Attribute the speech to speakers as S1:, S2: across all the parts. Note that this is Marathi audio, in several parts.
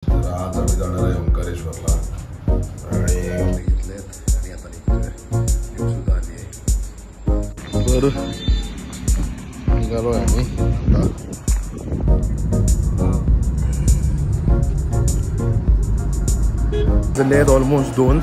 S1: आज आम्ही जाणार आहे ओंकारेश्वरला आणि घेतलेत आणि आता निघतोय. सुद्धा आली आहे. तर निघालो आहे आम्ही झाले आहेत ऑलमोस्ट 2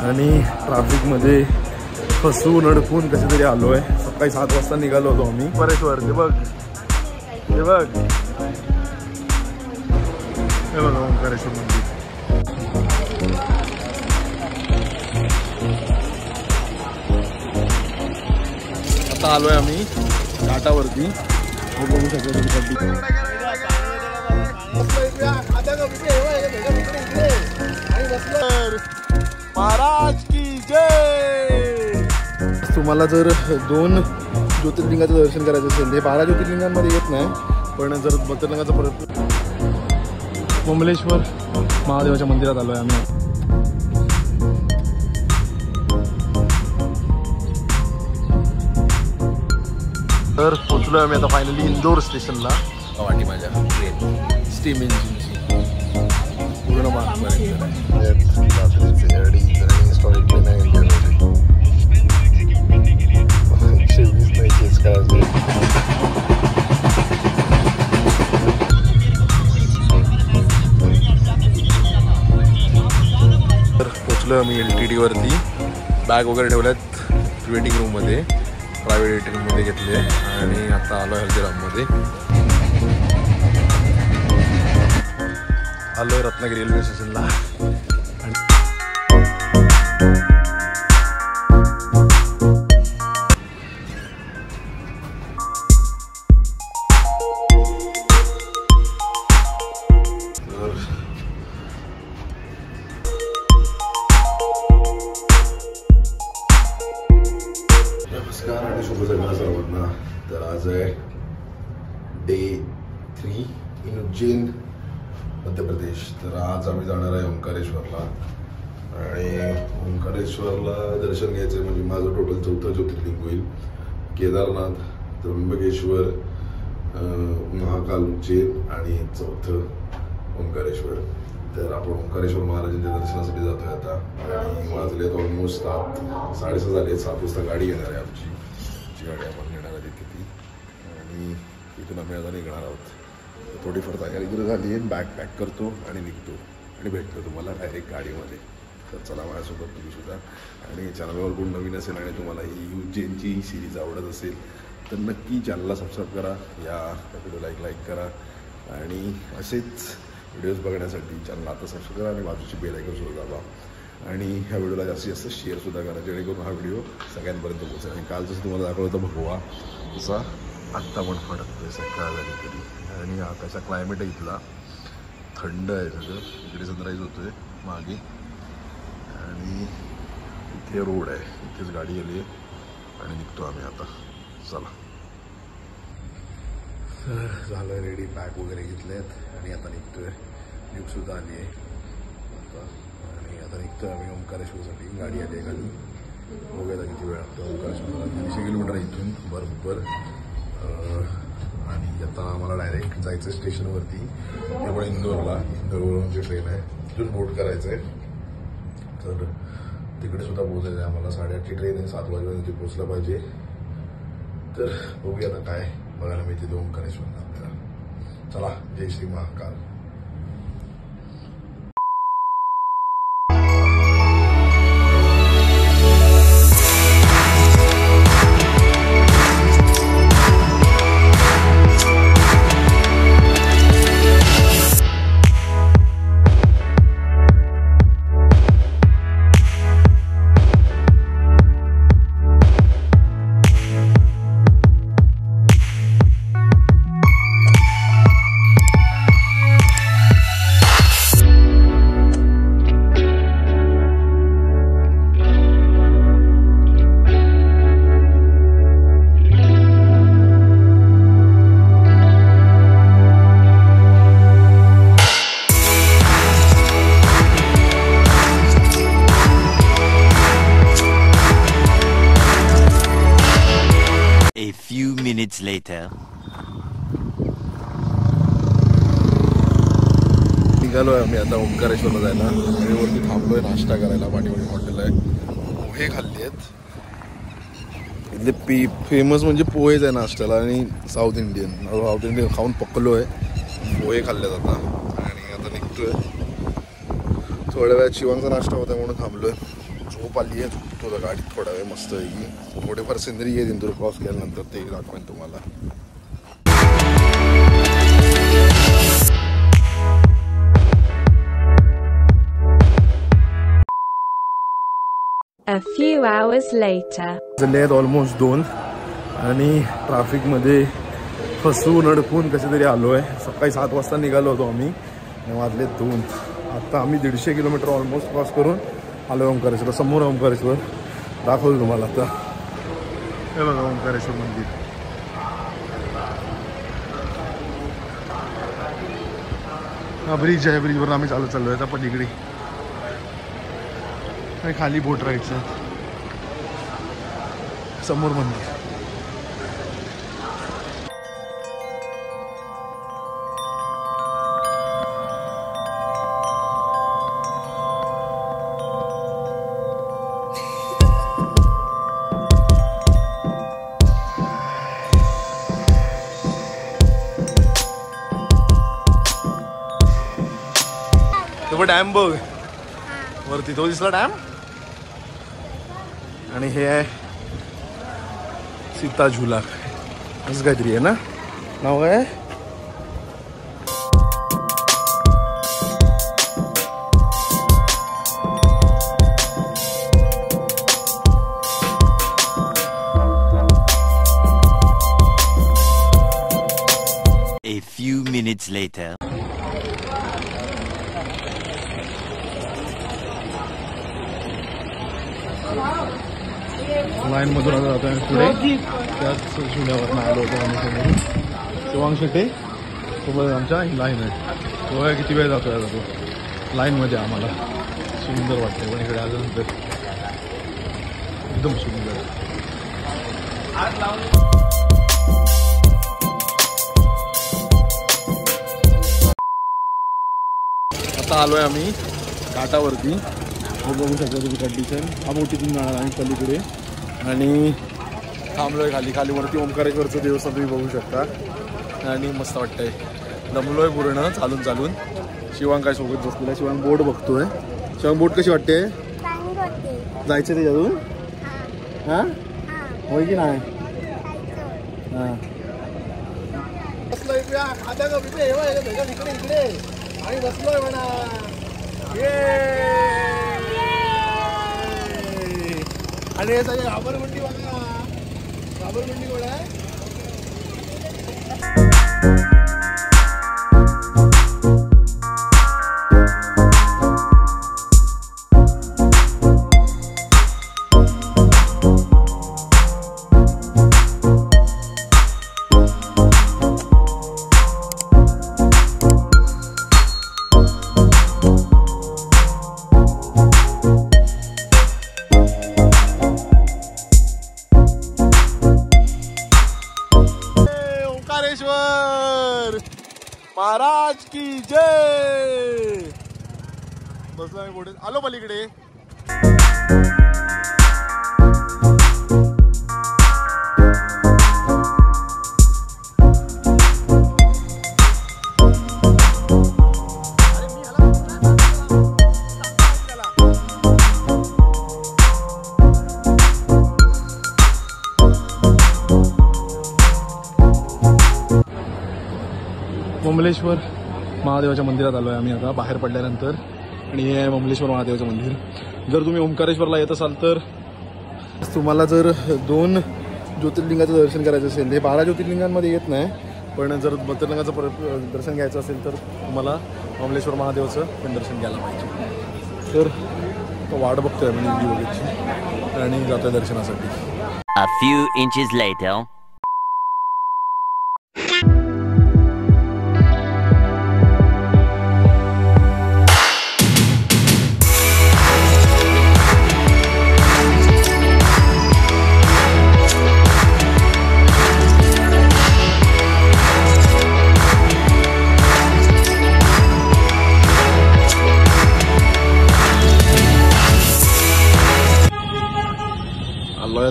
S1: आणि ट्रॅफिकमध्ये फसून अडकून कसे तरी आलो आहे. सकाळी 7 वाजता निघालो होतो आम्ही. ओंकारेश्वर ते बघ हे बघा ओंकारेश्वर मंदिर. आता आलोय आम्ही घाटावरती. बघू शकतो महाराज की जय. तुम्हाला जर 2 ज्योतिर्लिंगाचं दर्शन करायचं असेल, हे 12 ज्योतिर्लिंगांमध्ये येत नाही, पण जर ज्योतिर्लिंगाचं परत मुंबलेश्वर महादेवाच्या मंदिरात आलोय आम्ही. तर पोचलोय आम्ही आता फायनली इंदोर स्टेशनला. वाटी माझ्या ट्रेन स्टीम इंजिनची पूर्ण तर पोचलोय आम्ही LTT वरती. बॅग वगैरे ठेवल्यात वेटिंग रूममध्ये, प्रायव्हेट वेटिंग रूममध्ये घेतले आणि आता आलो हल्दीराममध्ये. आलोय रत्नागिरी रेल्वे स्टेशनला. नमस्कार आणि शुभ सकाळ सर्वांना. तर आज आहे डे 3 इन उज्जैन मध्य प्रदेश. तर आज आम्ही जाणार आहे ओंकारेश्वरला आणि ओंकारेश्वरला दर्शन घ्यायचं म्हणजे माझं टोटल 4थं ज्योतिर्लिंग होईल. केदारनाथ, त्र्यंबकेश्वर, महाकाल उज्जैन आणि 4थं ओंकारेश्वर. तर आपण ओंकारेश्वर महाराजांच्या दर्शनासाठी जातोय आता. आणि वाजलेत ऑलमोस्ट 7:30 झाले. 7 वाजता गाडी येणार आहे आमची. जी गाडी आपण घेणार आहे ती आणि इथून आम्ही आता निघणार आहोत. थोडीफार तयारी जर झाली आहे, बॅग पॅक करतो आणि निघतो आणि भेटतो तुम्हाला डायरेक्ट गाडीमध्ये. तर चला माझ्यासोबत तुम्ही सुद्धा. आणि चॅनलवर कोण नवीन असेल आणि तुम्हाला ही उज्जैनची सिरीज आवडत असेल तर नक्की चॅनलला सबस्क्राईब करा, या व्हिडिओला लाईक करा आणि असेच व्हिडिओज बघण्यासाठी चॅनल आता सबस्क्राईब करा आणि बाजूची बेल आयकॉन सुद्धा दाबा. आणि ह्या व्हिडिओला जास्तीत जास्त शेअरसुद्धा करा जेणेकरून हा व्हिडिओ सगळ्यांपर्यंत पोहोचेल. आणि काल जसं तुम्हाला दाखवलं होतं भगवा तसा आत्ता पण फडकतोय सकाळ झाली तरी. आणि आताचा क्लायमेट आहे इथला थंड आहे सगळं. इकडे सनराईज होतोय मागे आणि इथे रोड आहे, इथेच गाडी आली आहे आणि निघतो आम्ही आता. चला झालं रेडी. बॅग वगैरे घेतलेत आणि आता निघतोय. लिफ्टसुद्धा आली आहे आता आणि आता निघतोय आम्ही ओंकारेश्वरसाठी. गाडी आली आहे खाली. बघूया किती वेळ लागतो ओंकारेश्वरला. 300 किलोमीटर आहे इथून बरोबर. आणि आता आम्हाला डायरेक्ट जायचं आहे स्टेशनवरती. त्यामुळे इंदोरवरून जी ट्रेन आहे तिथून बोर्ड करायचं आहे. तर तिकडे सुद्धा पोहोचायचं आहे आम्हाला. 8:30ची ट्रेन आहे. 7 वाजेपर्यंत तिथे पोहोचलं पाहिजे. तर बघूया आता काय बघायला मिळते ओंकारेश्वरला आपल्याला. चला, जय श्री महाकाल.
S2: minutes later.
S1: निघालो आहे आम्ही आता ओंकारेश्वरला जायला. आणि वरती थांबलोय नाश्ता करायला. पाठीमागे हॉटेल आहे. पोहे खाल्ले आहेत इथले. फेमस म्हणजे पोहेच आहे नाश्त्याला. आणि साऊथ इंडियन खाऊन पकलो आहे. पोहे खाल्लेत आता. आणि आता निघतोय. थोड्या वेळात शिवांचा नाश्ता होता म्हणून थांबलोय. झोप आली आहे. झोपतो होता गाडीत थोडा वेळ मस्त आहे. थोडेफार सिनरी आहे इंदूर क्रॉस केल्यानंतर ते दाखवेन तुम्हाला.
S3: A few hours later.
S1: झाले आहेत ऑलमोस्ट 2 आणि ट्रॅफिकमध्ये फसून अडकून कसे तरी आलो आहे. सकाळी 7 वाजता निघालो होतो आम्ही आणि वाजले 2. आता आम्ही 150 किलोमीटर ऑलमोस्ट क्रॉस करून आलो ओंकारेश्वर. समोर ओंकारेश्वर दाखवतो तुम्हाला. आता हे बघा ओंकारेश्वर मंदिर. हा ब्रिज आहे. ब्रिजवर आम्ही चाललो आहे. आता पलीकडे खाली बोट राहायचं. समोर मंदिर. तो डॅम बघ वरती. तो दिसला डॅम. आणि हे आहे सीता झुला असं काहीतरी आहे ना नाव आहे.
S2: A few minutes later.
S1: Line मधून आता जातो पुढे. त्याच जुन्यावरनं आलो होतो आम्ही समोर. शिवांग शेट्टे सोबत आमच्या लाईन आहे. तो किती वेळ जातो तो लाईनमध्ये. आम्हाला सुंदर वाटतं पण इकडे आल्यानंतर एकदम सुंदर. आता आलोय आम्ही घाटावरती. बघू शकता तुम्ही कंडिशन. हा मोठीतून जाणार आणि पलीकडे. आणि थांबलोय खाली वरती ओंकारेश्वरचं देवस्थान तुम्ही बघू शकता. आणि मस्त वाटतंय. दमलोय पूर्ण चालून. शिवांग काय सोबत बसलेला. शिवांग बोट बघतोय. शिवांग बोट कशी वाटते. जायचं त्याच्यातून. हां होय की नाही. हां इकडे आणि बसलोय म्हणा. आणि हे सगळे घाबरगुंडी बघा. घाबरगुंडी कोण आहे. महाराज की जय. बसलो आम्ही पुढे. आलो पलीकडे. ममलेश्वर महादेवाच्या मंदिरात आलो आहे आम्ही आता बाहेर पडल्यानंतर. आणि हे आहे ममलेश्वर महादेवाचं मंदिर. जर तुम्ही ओंकारेश्वरला येत असाल तर तुम्हाला जर 2 ज्योतिर्लिंगाचं दर्शन करायचं असेल. हे 12 ज्योतिर्लिंगांमध्ये येत नाही. पण जर ज्योतिर्लिंगाचं दर्शन घ्यायचं असेल तर तुम्हाला ममलेश्वर महादेवाचं पण दर्शन घ्यायला पाहिजे. तर वाट बघतोय आम्ही निवडी वगैरेची आणि जातोय दर्शनासाठी.
S2: A few inches later.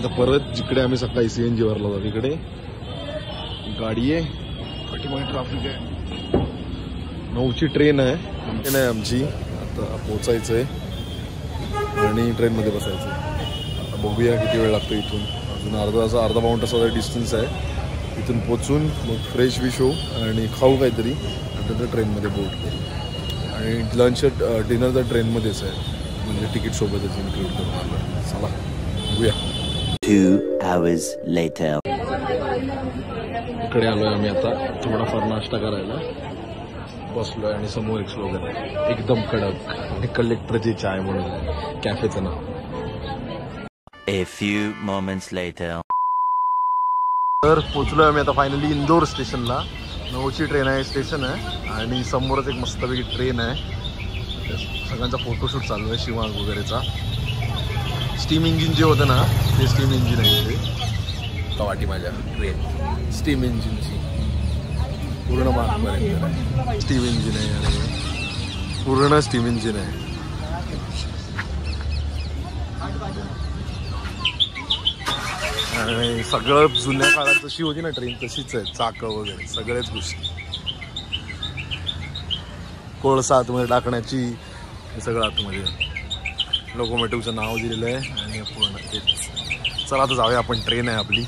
S1: आता परत जिकडे आम्ही सकाळी CNG वरला होतो तिकडे. गाडी आहे, पाठीमागे ट्रॅफिक आहे. 9ची ट्रेन आहे आमची. आता पोचायचंय आणि ट्रेनमध्ये बसायचं. आता बघूया किती वेळ लागतो इथून. अजून अर्धा पाऊण तासाचा डिस्टन्स आहे. इथून पोचून मग फ्रेश विश होऊ आणि खाऊ काहीतरी आणि नंतर ट्रेनमध्ये बोट करू. आणि लंच डिनर तर ट्रेनमध्येच आहे, म्हणजे तिकीट सोबतच इन्क्लूड करून आलं. चला बघूया.
S2: 2 hours later.
S1: इकडे आलोय आम्ही आता थोडाफार नाश्ता करायला बसलोय आणि समोर एक स्लोगन आहे एकदम कडक आणि कलेक्टरची चाय म्हणून कॅफेचं नाव.
S2: A few moments later.
S1: तर पोचलोय आम्ही आता फायनली इंदोर स्टेशनला. 9ची ट्रेन आहे, स्टेशन आहे आणि समोरच एक मस्तपैकी ट्रेन आहे. सगळ्यांचा फोटोशूट चालू आहे शिवांग वगैरेचा. स्टीम इंजिन जे होतं ना ते स्टीम इंजिन आहे ते वाटी माझ्या ट्रेन स्टीम इंजिनची पूर्ण मार्कपर्यंत आहे. स्टीम इंजिन आहे आणि पूर्ण स्टीम इंजिन आहे. आणि सगळं जुन्या काळात जशी होती ना ट्रेन तशीच आहे. चाकं वगैरे सगळ्याच गोष्टी. कोळसा आतमध्ये टाकण्याची हे सगळं आतमध्ये. लोकोमोटिव्हचं नाव दिलेलं आहे आणि पूर्ण तेच. चला आता जाऊया आपण. ट्रेन आहे आपली,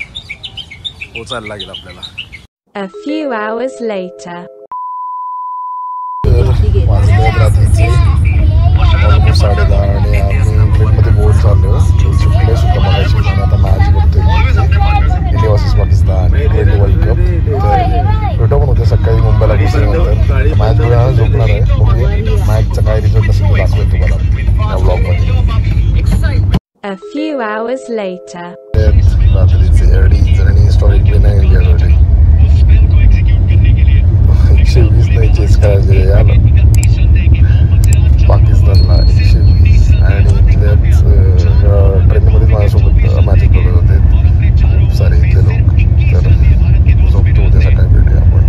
S1: पोचायला लागेल आपल्याला.
S3: A few hours later.
S1: रात्रीचे ऑलमोस्ट 10:30 आणि आम्ही ट्रेनमध्ये बोर्ड चाललो. ट्रेनची प्लेस होतं मगाशी आणि आता मॅच बघतोय India versus Pakistan T20 world cup. तर भेटो पण होते सकाळी मुंबईला पोहोचल्यानंतर. मॅच बघायला झोपणार आहे. बघूया मॅचचा काय रिझल्ट असेल तो दाखवेल तुम्हाला या ब्लॉगमध्ये.
S3: A few hours later.
S1: रात्रीचे 2:30 आणि हिस्टॉरिक प्लेन आहे इंडियासाठी. 120 नाही चेस करायचे याला पाकिस्तानला 120. आणि इथल्याच ट्रेनमध्येच माझ्यासोबत मॅचेस बघत होते खूप सारे इथले लोक. तर झोपतो उद्या सकाळी भेटूया आपण.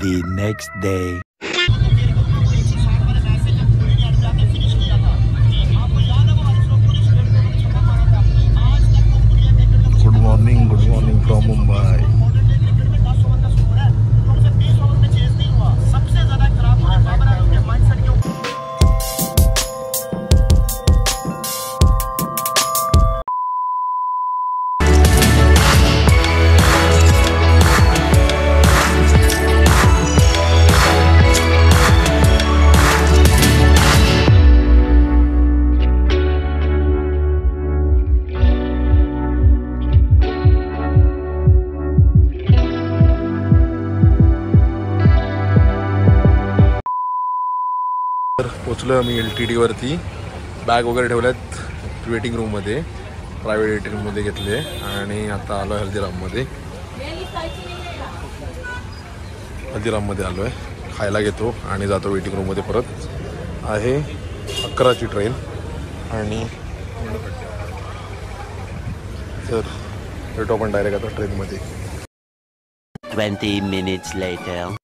S2: The next day.
S1: Good morning from Mumbai. पोचलो आम्ही LTT वरती. बॅग वगैरे ठेवल्यात वेटिंग रूममध्ये, प्रायव्हेट वेटिंग रूममध्ये घेतले आणि आता आलो आहे हल्दीराममध्ये. हल्दीराममध्ये आलो आहे, खायला घेतो आणि जातो वेटिंग रूममध्ये परत. आहे 11ची ट्रेन आणि तर भेटू आपण डायरेक्ट आता ट्रेनमध्ये.
S2: 20 minutes later.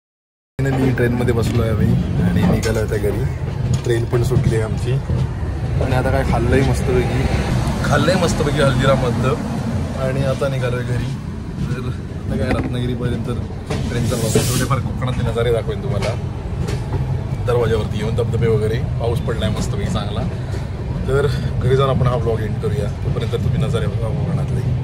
S1: मी ट्रेनमध्ये बसलो आहे आम्ही आणि निघालो होत्या घरी. ट्रेन पण सुटली आहे आमची आणि आता काय खाल्लंही मस्तपैकी हल्दीराममधलं आणि आता निघालो आहे घरी. तर आता काय रत्नागिरीपर्यंत ट्रेनचा बस. थोडेफार कोकणातले नजारे दाखवेन तुम्हाला. दरवाजावरती येऊन धबधबे वगैरे, पाऊस पडला आहे मस्तपैकी चांगला. तर घरी जाऊन आपण हा ब्लॉग एंड करूया. तोपर्यंत तुम्ही नजारे बघा कोकणातले.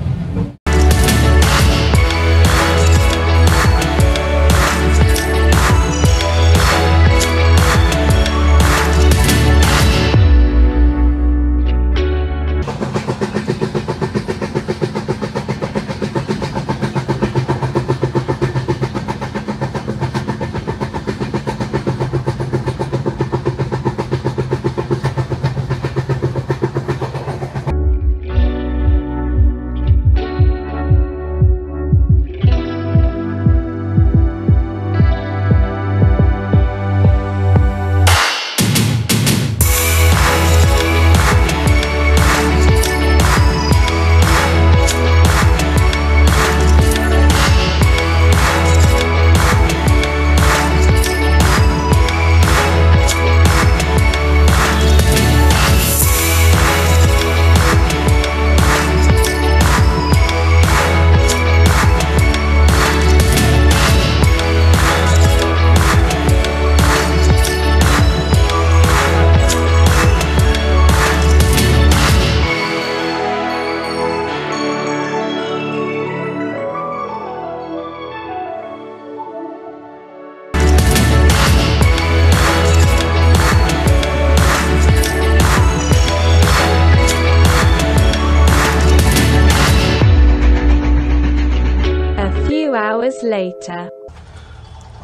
S3: later.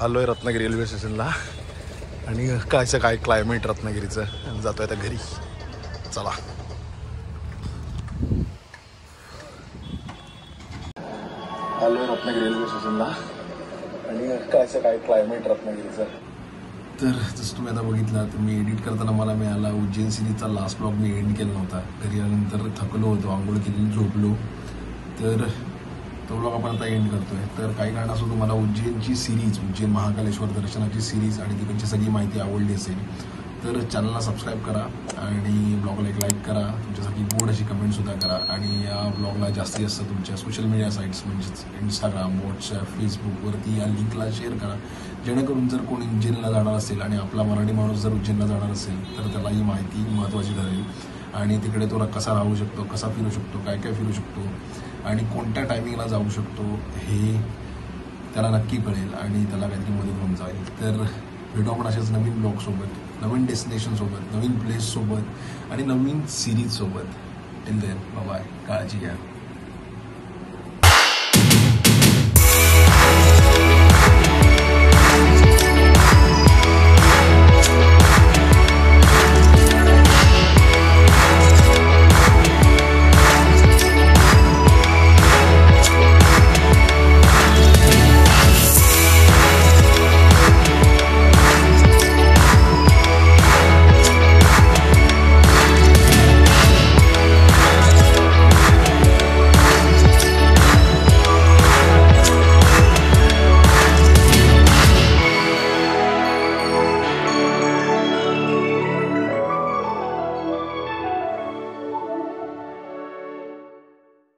S1: आलोय रत्नागिरी रेल्वे स्टेशनला आणि काय क्लायमेट रत्नागिरीचं. जातोय आता घरी. चला. आलोय रत्नागिरी रेल्वे स्टेशनला आणि काय क्लायमेट रत्नागिरीचं. तर जसं तुम्ही आता बघितलं तर मी एडिट करताना मला मिळाला उज्जैन सिरीजचा लास्ट ब्लॉग मी एंड केला नव्हता. घरी आल्यानंतर थकलो होतो, आंघोळ केली, झोपलो. तर तो ब्लॉग आपण आता एंड करतोय. तर काही कारणास्तव तुम्हाला उज्जैनची सिरीज, उज्जैन महाकालेश्वर दर्शनाची सिरीज आणि तिकडची सगळी माहिती आवडली असेल तर चॅनलला सबस्क्राईब करा आणि ब्लॉगला एक लाईक करा. तुमच्यासाठी गोड अशी कमेंटसुद्धा करा आणि या ब्लॉगला जास्तीत जास्त तुमच्या सोशल मीडिया साईट्स म्हणजेच इंस्टाग्राम, व्हॉट्सॲप, फेसबुकवरती या लिंकला शेअर करा. जेणेकरून जर कोणी उज्जैनला जाणार असेल आणि आपला मराठी माणूस जर उज्जैनला जाणार असेल तर त्याला ही माहिती महत्त्वाची ठरेल आणि तिकडे तो कसा राहू शकतो, कसा फिरू शकतो, काय काय फिरू शकतो आणि कोणत्या टायमिंगला जाऊ शकतो हे त्याला नक्की कळेल आणि त्याला काहीतरी मदत होऊन जाईल. तर भेटू आपण अशाच नवीन ब्लॉगसोबत, नवीन डेस्टिनेशनसोबत, नवीन प्लेससोबत आणि नवीन सिरीजसोबत. Till then bye bye. काळजी घ्या.